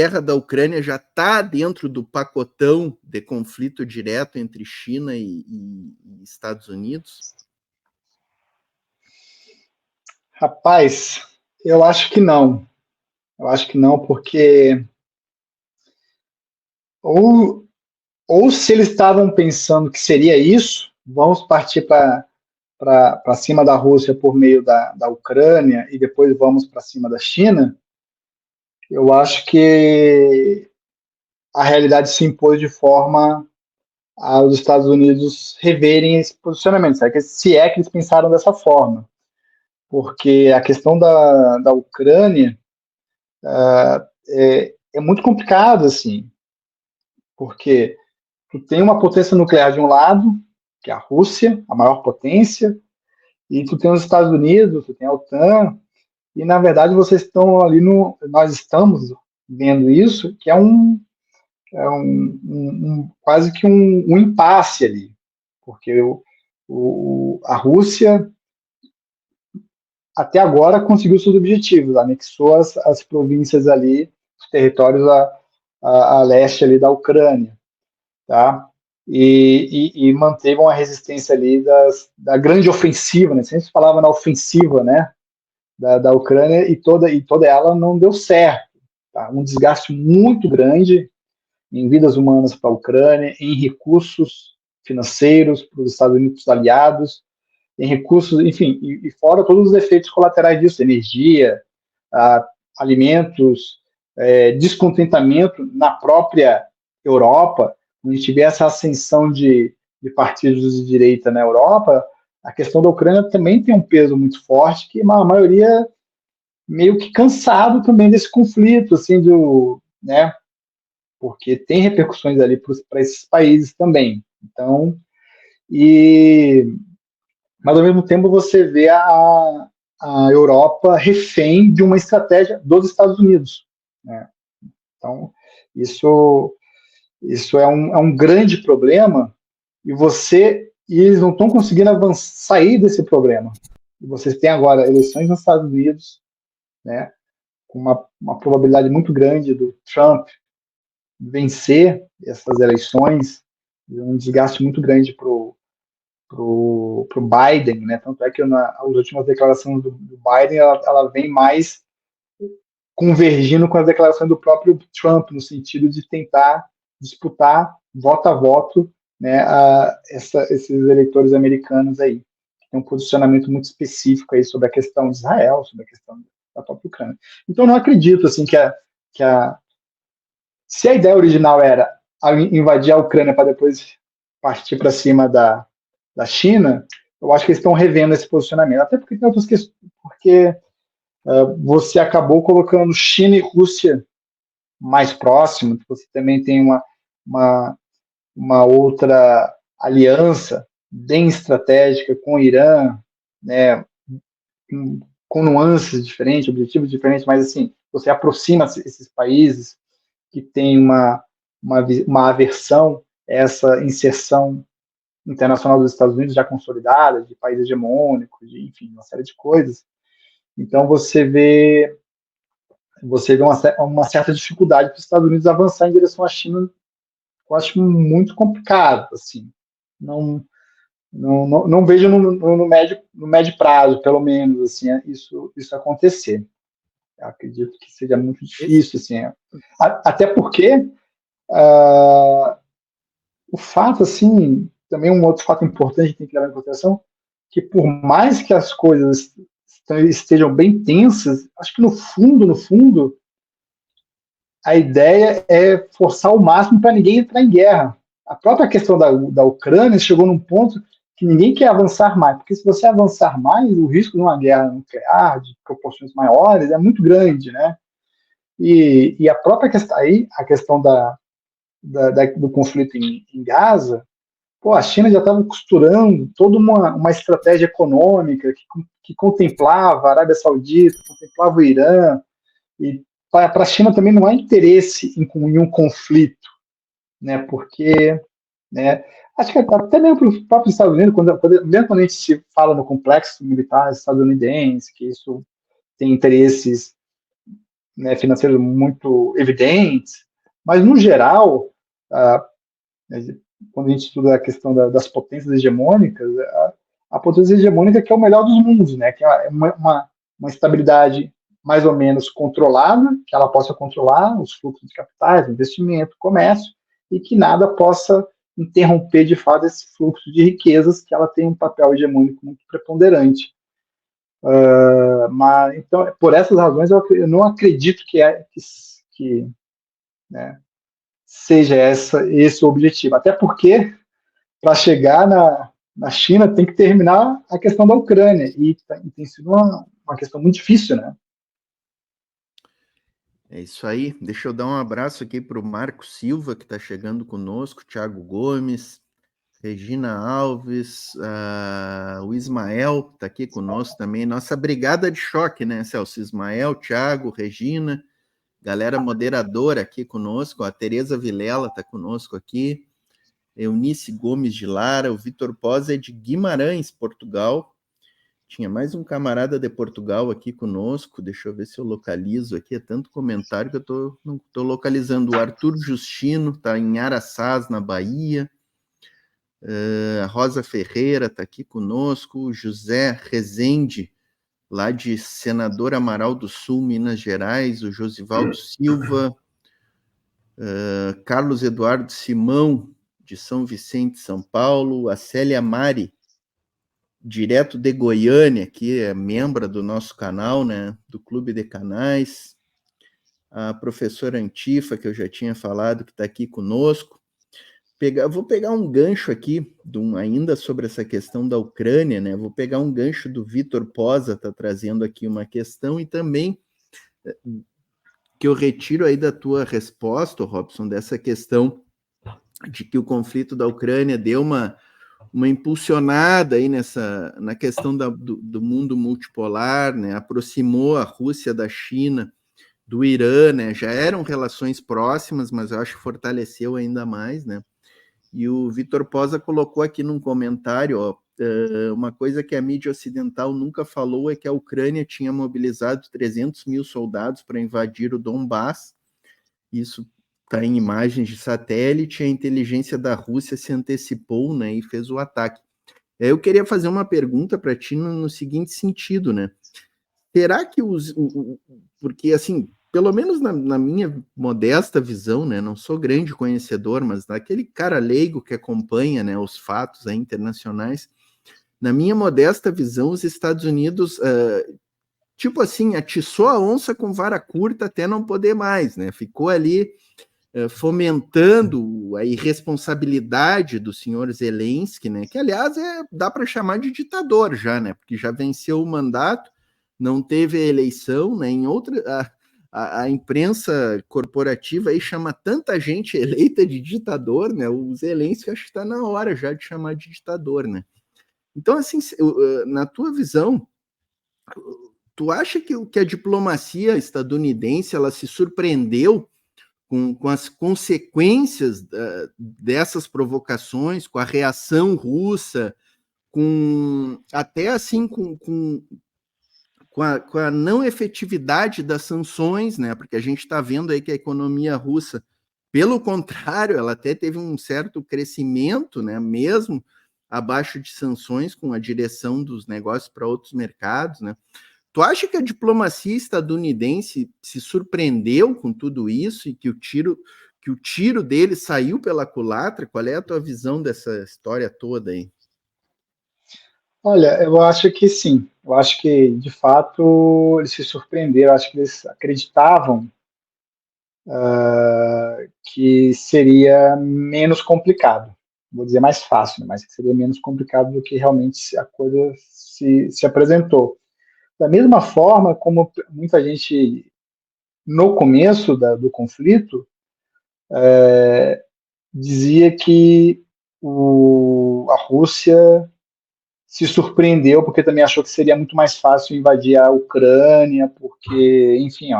guerra da Ucrânia já está dentro do pacotão de conflito direto entre China e Estados Unidos? Rapaz, eu acho que não. Eu acho que não, porque ou se eles estavam pensando que seria isso, vamos partir para cima da Rússia por meio da Ucrânia e depois vamos para cima da China, eu acho que a realidade se impôs de forma aos Estados Unidos reverem esse posicionamento, se é que eles pensaram dessa forma, porque a questão da Ucrânia é muito complicado, assim, porque tu tem uma potência nuclear de um lado, que é a Rússia, a maior potência, e tu tem os Estados Unidos, tu tem a OTAN, e na verdade vocês estão ali nós estamos vendo isso, que é quase que um impasse ali, porque a Rússia até agora conseguiu seus objetivos, anexou as províncias ali, os territórios a leste ali da Ucrânia, tá? E manteve uma resistência ali da grande ofensiva, né? Sempre se falava na ofensiva, né? Da Ucrânia e toda ela não deu certo, tá? Um desgaste muito grande em vidas humanas para a Ucrânia, em recursos financeiros para os Estados Unidos aliados, em recursos, enfim, e fora todos os efeitos colaterais disso, energia, alimentos, descontentamento na própria Europa. Quando a gente vê essa ascensão de partidos de direita na Europa, a questão da Ucrânia também tem um peso muito forte, que a maioria meio que cansado também desse conflito, assim, né, porque tem repercussões ali para esses países também. Então, mas ao mesmo tempo você vê a Europa refém de uma estratégia dos Estados Unidos, né? Então, isso é um grande problema e eles não estão conseguindo sair desse problema. E vocês têm agora eleições nos Estados Unidos, né, com uma probabilidade muito grande do Trump vencer essas eleições, um desgaste muito grande para o Biden, né? Tanto é que as últimas declarações do Biden ela vem mais convergindo com as declarações do próprio Trump, no sentido de tentar disputar voto a voto, né, esses eleitores americanos aí. Tem um posicionamento muito específico aí sobre a questão de Israel, sobre a questão da própria Ucrânia. Então, eu não acredito assim, se a ideia original era invadir a Ucrânia para depois partir para cima da China, eu acho que eles estão revendo esse posicionamento. Até porque tem outras questões, porque você acabou colocando China e Rússia mais próximo, você também tem uma outra aliança bem estratégica com o Irã, né, com nuances diferentes, objetivos diferentes, mas assim, você aproxima esses países que têm uma aversão a essa inserção internacional dos Estados Unidos já consolidada, de país hegemônico, enfim, uma série de coisas. Então você vê uma certa dificuldade para os Estados Unidos avançar em direção à China. Eu acho muito complicado, assim. Não vejo no médio prazo, pelo menos, assim, isso acontecer. Eu acredito que seja muito difícil, assim. Até porque o fato, assim, também um outro fato importante que tem que levar em consideração, que por mais que as coisas estejam bem tensas, acho que no fundo, a ideia é forçar o máximo para ninguém entrar em guerra. A própria questão da Ucrânia chegou num ponto que ninguém quer avançar mais, porque se você avançar mais, o risco de uma guerra nuclear de proporções maiores é muito grande, né? E a própria questão aí, a questão do conflito em Gaza, pô, a China já estava costurando toda uma estratégia econômica que contemplava a Arábia Saudita, contemplava o Irã, e para a China também não há interesse em um conflito, né? Porque, né, acho que até mesmo para os próprios Estados Unidos, mesmo quando a gente se fala no complexo militar estadunidense, que isso tem interesses né, financeiros muito evidentes, mas, no geral, quando a gente estuda a questão das potências hegemônicas, a potência hegemônica que é o melhor dos mundos, né, que é uma estabilidade mais ou menos controlada, que ela possa controlar os fluxos de capitais, investimento, comércio, e que nada possa interromper de fato esse fluxo de riquezas, que ela tem um papel hegemônico muito preponderante. Mas, então, por essas razões, eu não acredito que né, seja esse o objetivo. Até porque, para chegar na China, tem que terminar a questão da Ucrânia, e tem sido uma questão muito difícil, né? É isso aí. Deixa eu dar um abraço aqui para o Marco Silva, que está chegando conosco, Thiago Gomes, Regina Alves, o Ismael está aqui conosco também. Nossa brigada de choque, né, Celso? Ismael, Thiago, Regina, galera moderadora aqui conosco. A Tereza Vilela está conosco aqui. Eunice Gomes de Lara, o Vitor Posa é de Guimarães, Portugal. Tinha mais um camarada de Portugal aqui conosco. Deixa eu ver se eu localizo aqui. É tanto comentário que eu não estou localizando. O Arthur Justino está em Araçás, na Bahia. A Rosa Ferreira está aqui conosco. O José Rezende, lá de Senador Amaral do Sul, Minas Gerais. O Josivaldo Silva. Carlos Eduardo Simão, de São Vicente, São Paulo. A Célia Mari, direto de Goiânia, que é membro do nosso canal, né, do Clube de Canais, a professora Antifa, que eu já tinha falado, que está aqui conosco. Vou pegar um gancho aqui, ainda sobre essa questão da Ucrânia, né, vou pegar um gancho do Vitor Posa, está trazendo aqui uma questão, e também que eu retiro aí da tua resposta, Robson, dessa questão de que o conflito da Ucrânia deu uma impulsionada aí na questão do mundo multipolar, né? Aproximou a Rússia da China, do Irã, né? Já eram relações próximas, mas eu acho que fortaleceu ainda mais, né? E o Vitor Posa colocou aqui num comentário, ó, uma coisa que a mídia ocidental nunca falou é que a Ucrânia tinha mobilizado 300 mil soldados para invadir o Donbass. Isso está em imagens de satélite. A inteligência da Rússia se antecipou, né, e fez o ataque. Eu queria fazer uma pergunta para ti no seguinte sentido, né? Será que porque, assim, pelo menos na minha modesta visão, né, não sou grande conhecedor, mas daquele cara leigo que acompanha, né, os fatos aí internacionais, na minha modesta visão, os Estados Unidos, tipo assim, atiçou a onça com vara curta até não poder mais, né? Ficou ali fomentando a irresponsabilidade do senhor Zelensky, né? Que, aliás, dá para chamar de ditador já, né? Porque já venceu o mandato, não teve a eleição, né? Em outra, a imprensa corporativa aí chama tanta gente eleita de ditador, né? O Zelensky acho que está na hora já de chamar de ditador, né? Então, assim, na tua visão, tu acha que a diplomacia estadunidense ela se surpreendeu com as consequências dessas provocações, com a reação russa, até assim com a não efetividade das sanções, né? Porque a gente está vendo aí que a economia russa, pelo contrário, ela até teve um certo crescimento, né? Mesmo abaixo de sanções, com a direção dos negócios para outros mercados, né? Tu acha que a diplomacia estadunidense se surpreendeu com tudo isso e que o tiro dele saiu pela culatra? Qual é a tua visão dessa história toda aí? Olha, eu acho que sim. Eu acho que, de fato, eles se surpreenderam. Eu acho que eles acreditavam que seria menos complicado. Vou dizer mais fácil, mas que seria menos complicado do que realmente a coisa se apresentou. Da mesma forma como muita gente, no começo do conflito, dizia que a Rússia se surpreendeu porque também achou que seria muito mais fácil invadir a Ucrânia, porque, enfim,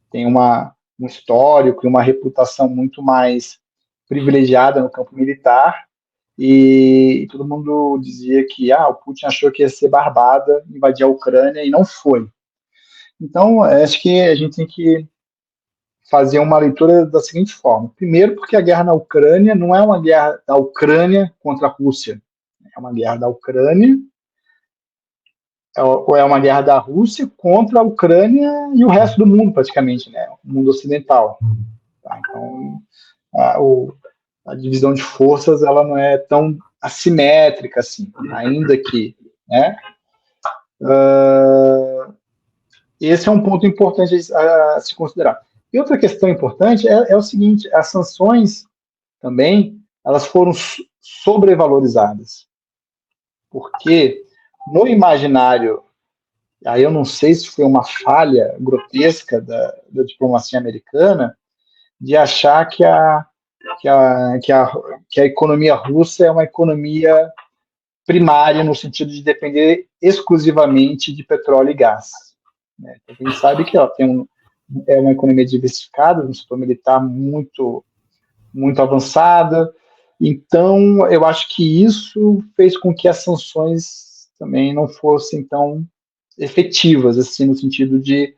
tem um histórico e uma reputação muito mais privilegiada no campo militar, e todo mundo dizia que o Putin achou que ia ser barbada invadir a Ucrânia, e não foi. Então, acho que a gente tem que fazer uma leitura da seguinte forma. Primeiro, porque a guerra na Ucrânia não é uma guerra da Ucrânia contra a Rússia. É uma guerra da Ucrânia, ou é uma guerra da Rússia contra a Ucrânia e o resto do mundo, praticamente, né? O mundo ocidental. Tá? Então, a divisão de forças ela não é tão assimétrica assim, ainda que, né? Esse é um ponto importante a se considerar. E outra questão importante é o seguinte: as sanções também elas foram sobrevalorizadas, porque no imaginário, aí eu não sei se foi uma falha grotesca da diplomacia americana de achar que a economia russa é uma economia primária no sentido de depender exclusivamente de petróleo e gás. Né? A gente sabe que é uma economia diversificada, um setor militar muito, muito avançada. Então, eu acho que isso fez com que as sanções também não fossem tão efetivas, assim, no sentido de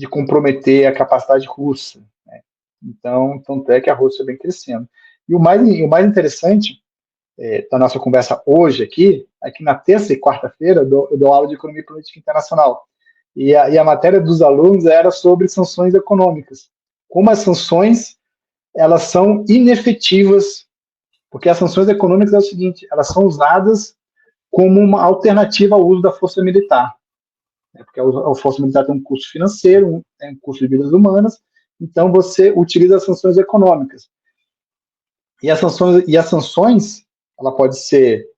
comprometer a capacidade russa. Né? Então, tanto é que a Rússia vem crescendo. E o mais interessante da nossa conversa hoje aqui é que na terça e quarta-feira eu dou aula de Economia e Política Internacional. E a matéria dos alunos era sobre sanções econômicas. Como as sanções elas são inefetivas, porque as sanções econômicas é o seguinte, elas são usadas como uma alternativa ao uso da força militar. Porque a força militar tem um custo financeiro, tem um custo de vidas humanas, então você utiliza as sanções econômicas. E as sanções ela pode ser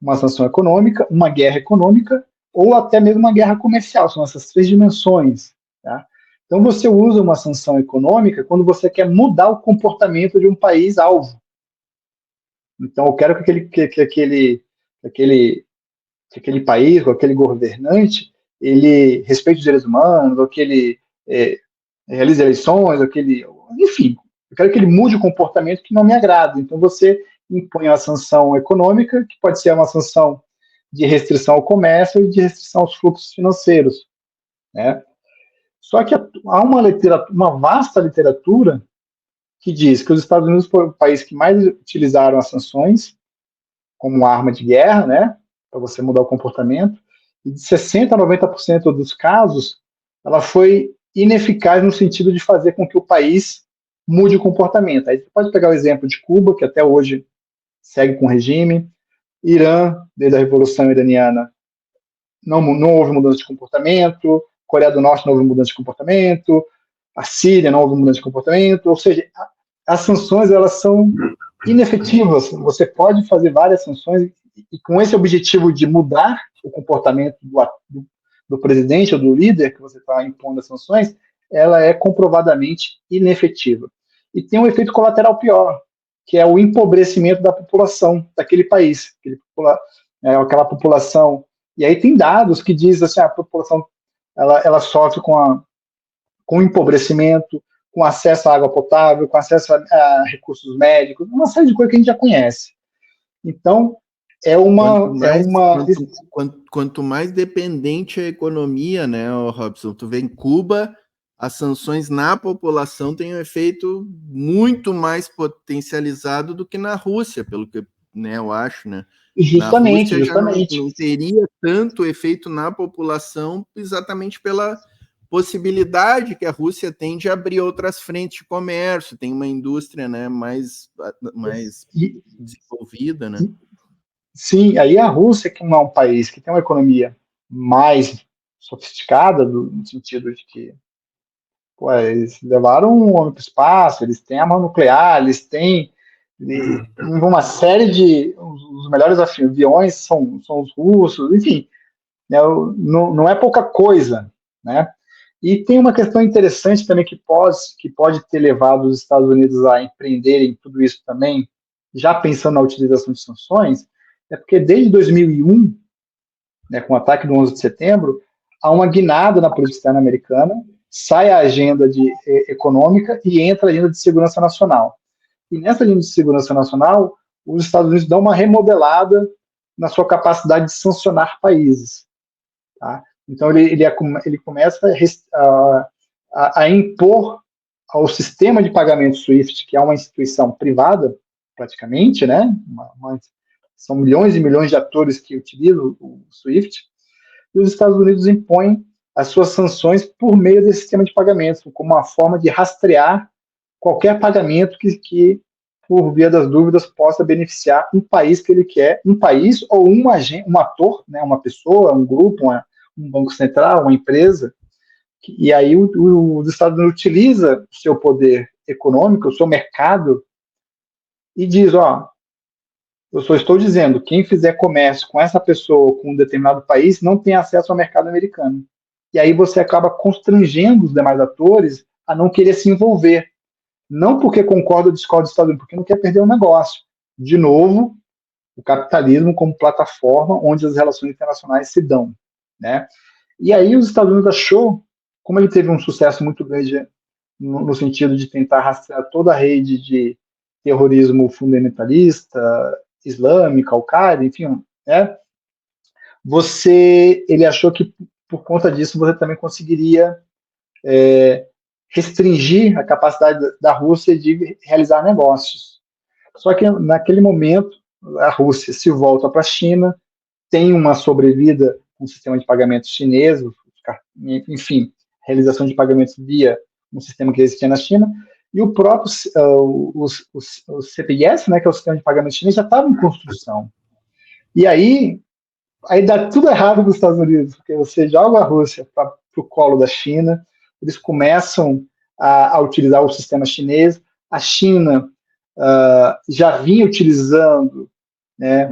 uma sanção econômica, uma guerra econômica, ou até mesmo uma guerra comercial, são essas três dimensões. Tá? Então você usa uma sanção econômica quando você quer mudar o comportamento de um país-alvo. Então eu quero que aquele país, ou aquele governante, ele respeite os direitos humanos, ou que ele realize eleições, enfim, eu quero que ele mude o comportamento que não me agrada. Então você impõe uma sanção econômica, que pode ser uma sanção de restrição ao comércio e de restrição aos fluxos financeiros. Né? Só que há uma vasta literatura que diz que os Estados Unidos foi o país que mais utilizaram as sanções como arma de guerra, né, para você mudar o comportamento, e de 60% a 90% dos casos, ela foi ineficaz no sentido de fazer com que o país mude o comportamento. Aí você pode pegar o exemplo de Cuba, que até hoje segue com o regime, Irã, desde a Revolução Iraniana, não houve mudança de comportamento, Coreia do Norte não houve mudança de comportamento, a Síria não houve mudança de comportamento, ou seja, as sanções elas são inefetivas. Você pode fazer várias sanções e com esse objetivo de mudar o comportamento do presidente ou do líder que você está impondo as sanções, ela é comprovadamente inefetiva. E tem um efeito colateral pior, que é o empobrecimento da população daquele país, aquela população. E aí tem dados que dizem assim, a população ela sofre com o empobrecimento, com acesso à água potável, com acesso a recursos médicos, uma série de coisas que a gente já conhece. Então, Quanto mais dependente a economia, né, Robson? Tu vê em Cuba, as sanções na população têm um efeito muito mais potencializado do que na Rússia, pelo que, né, eu acho, né? Justamente. Já não teria tanto efeito na população, exatamente pela possibilidade que a Rússia tem de abrir outras frentes de comércio, tem uma indústria, né, mais desenvolvida, né? Sim, aí a Rússia, que não é um país que tem uma economia mais sofisticada, no sentido de que eles levaram um homem para o espaço, eles têm arma nuclear, eles têm uma série de... Os melhores aviões são os russos, enfim, né, não é pouca coisa, né? E tem uma questão interessante também que pode ter levado os Estados Unidos a empreenderem tudo isso também, já pensando na utilização de sanções, é porque desde 2001, né, com o ataque do 11 de setembro, há uma guinada na política externa americana, sai a agenda econômica e entra a agenda de segurança nacional. E nessa agenda de segurança nacional, os Estados Unidos dão uma remodelada na sua capacidade de sancionar países. tá? Então, ele começa a impor ao sistema de pagamento SWIFT, que é uma instituição privada, praticamente, né? São milhões e milhões de atores que utilizam o SWIFT, e os Estados Unidos impõem as suas sanções por meio desse sistema de pagamentos, como uma forma de rastrear qualquer pagamento que por via das dúvidas, possa beneficiar um país que ele quer, um país ou um ator, né, uma pessoa, um grupo, um banco central, uma empresa, e aí os Estados Unidos utiliza o seu poder econômico, o seu mercado, e diz, eu só estou dizendo, quem fizer comércio com essa pessoa, com um determinado país, não tem acesso ao mercado americano. E aí você acaba constrangendo os demais atores a não querer se envolver. Não porque concorda ou discorda dos Estados Unidos, porque não quer perder o negócio. De novo, o capitalismo como plataforma onde as relações internacionais se dão, né? E aí os Estados Unidos achou, como ele teve um sucesso muito grande no sentido de tentar rastrear toda a rede de terrorismo fundamentalista, islâmica, Al-Qaeda, enfim, né? Ele achou que por conta disso você também conseguiria restringir a capacidade da Rússia de realizar negócios. Só que naquele momento a Rússia se volta para a China, tem uma sobrevida com o sistema de pagamentos chinês, enfim, realização de pagamentos via um sistema que existia na China, e o próprio o CPIS, né, que é o sistema de pagamento chinês, já estava em construção. E aí dá tudo errado para os Estados Unidos, porque você joga a Rússia para o colo da China, eles começam a utilizar o sistema chinês, a China já vinha utilizando, né,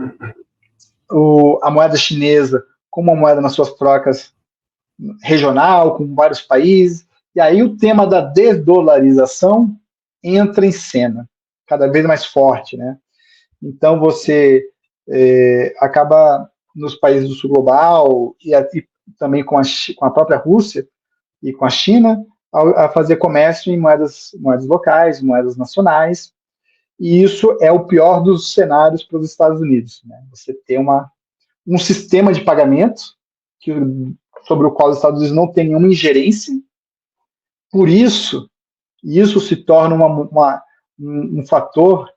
a moeda chinesa como uma moeda nas suas trocas regional, com vários países, e aí o tema da desdolarização entra em cena, cada vez mais forte, né? Então você acaba nos países do sul global e também com a própria Rússia e com a China a fazer comércio em moedas locais, moedas nacionais, e isso é o pior dos cenários para os Estados Unidos, né? Você tem um sistema de pagamento sobre o qual os Estados Unidos não têm nenhuma ingerência, por isso se torna um fator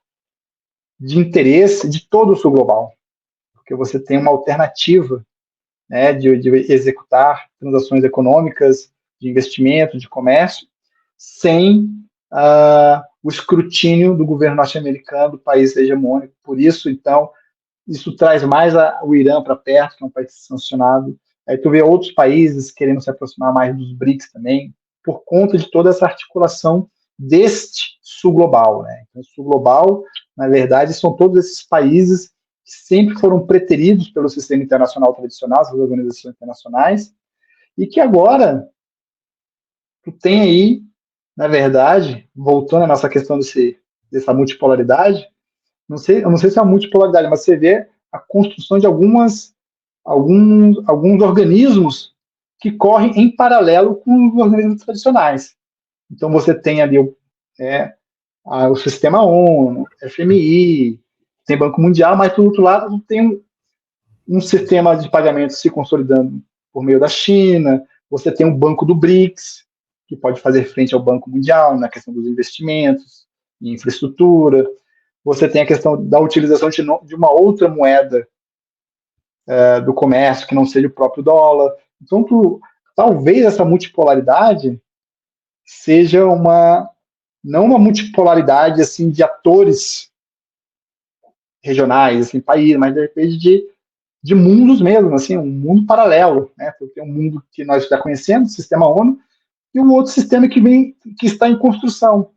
de interesse de todo o sul global, porque você tem uma alternativa, né, de executar transações econômicas, de investimento, de comércio, sem o escrutínio do governo norte-americano, do país hegemônico. Por isso, então, isso traz mais o Irã para perto, que é um país sancionado. Aí tu vê outros países querendo se aproximar mais dos BRICS também, por conta de toda essa articulação deste sul global, né? Então, o sul global, na verdade, são todos esses países que sempre foram preteridos pelo sistema internacional tradicional, as organizações internacionais, e que agora tu tem aí, na verdade, voltando à nossa questão dessa multipolaridade, eu não sei se é uma multipolaridade, mas você vê a construção de alguns organismos que correm em paralelo com os organismos tradicionais. Então você tem ali o sistema ONU, FMI, tem Banco Mundial, mas do outro lado tem um sistema de pagamento se consolidando por meio da China, você tem um banco do BRICS, que pode fazer frente ao Banco Mundial na questão dos investimentos em infraestrutura, você tem a questão da utilização de uma outra moeda do comércio que não seja o próprio dólar. Então, talvez essa multipolaridade seja não uma multipolaridade assim de atores regionais, assim, país, mas de repente de mundos mesmo, assim, um mundo paralelo, né? Tem um mundo que nós já conhecemos, o sistema ONU, e um outro sistema que está em construção.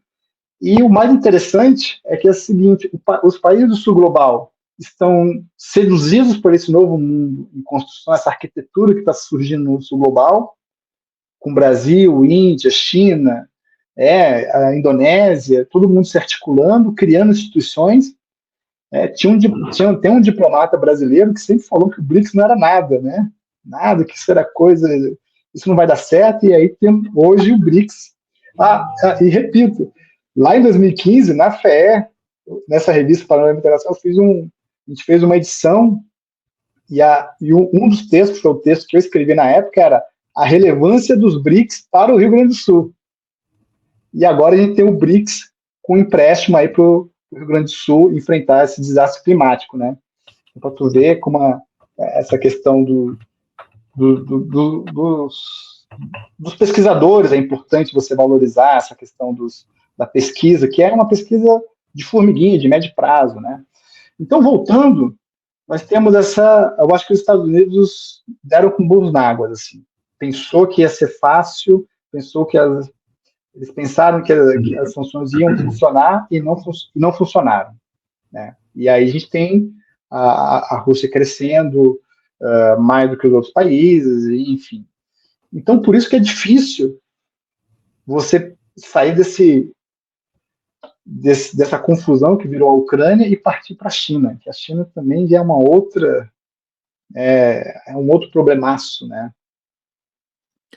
E o mais interessante é que é o seguinte: os países do sul global estão seduzidos por esse novo mundo em construção, essa arquitetura que está surgindo no sul global, com Brasil, Índia, China, a Indonésia, todo mundo se articulando, criando instituições. Tem um diplomata brasileiro que sempre falou que o BRICS não era nada, né? Nada, que isso era coisa, isso não vai dar certo, e aí tem hoje o BRICS. E repito, lá em 2015, na FEE, nessa revista Panorama Internacional, a gente fez uma edição um dos textos, foi o texto que eu escrevi na época, era a relevância dos BRICS para o Rio Grande do Sul. E agora a gente tem o BRICS com empréstimo aí para o Rio Grande do Sul enfrentar esse desastre climático, né? Para tu ver como essa questão dos pesquisadores, é importante você valorizar essa questão da pesquisa, que é uma pesquisa de formiguinha, de médio prazo, né? Então, voltando, nós temos eu acho que os Estados Unidos deram com burros na água, assim. Pensou que ia ser fácil, eles pensaram que as sanções iam funcionar e não funcionaram, né? E aí a gente tem a Rússia crescendo mais do que os outros países, enfim. Então, por isso que é difícil você sair dessa confusão que virou a Ucrânia e partir para a China, que a China também já é uma outra, é um outro problemaço, né?